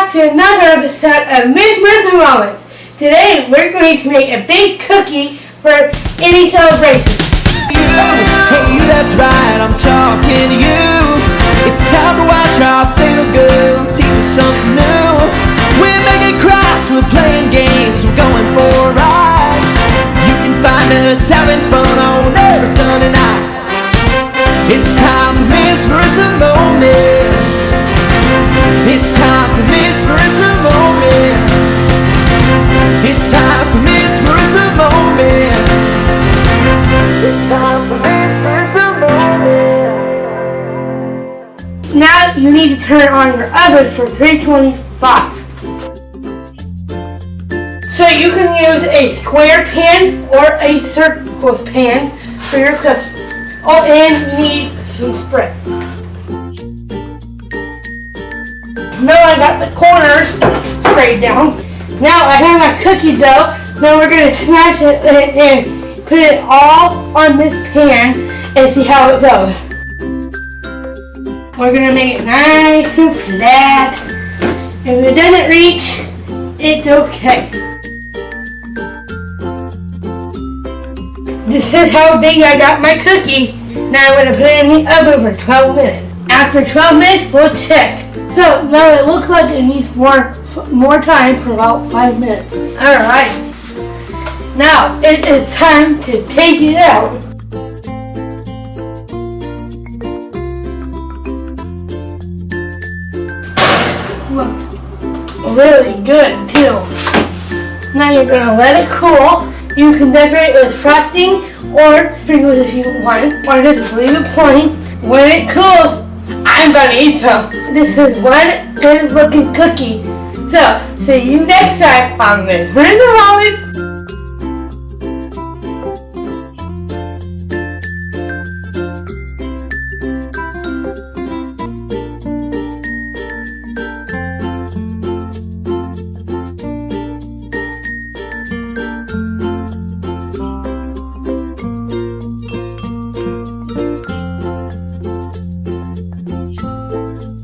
back to another episode of Miss Marissa Moments. Today we're going to make a big cookie for any celebration. Hey, that's right, I'm talking to you. It's time to watch our favorite girl and teach us something new. We're making crafts, we're playing games, we're going for a ride. You can find us having fun on every Sunday night. It's time for Miss Marissa Moments. It's time for Miss Marissa Moments. It's time for Miss Marissa Moments. It's time for Miss Marissa Moments. Now you need to turn on your oven for 325. So you can use a square pan or a circle pan for your cookie. Oh, and you need some spread. Now I got the corners sprayed down. Now I have my cookie dough. Now we're going to smash it and put it all on this pan and see how it goes. We're going to make it nice and flat. If it doesn't reach, it's okay. This is how big I got my cookie. Now I'm going to put it in the oven for 12 minutes. After 12 minutes, we'll check. So now it looks like it needs more time for about 5 minutes. Alright. Now it is time to take it out. Looks really good too. Now you're going to let it cool. You can decorate with frosting or sprinkles if you want, or just leave it plain. When it cools, I'm gonna eat some. This is one good looking cookie. So, see you next time on Miss Marissa Moments.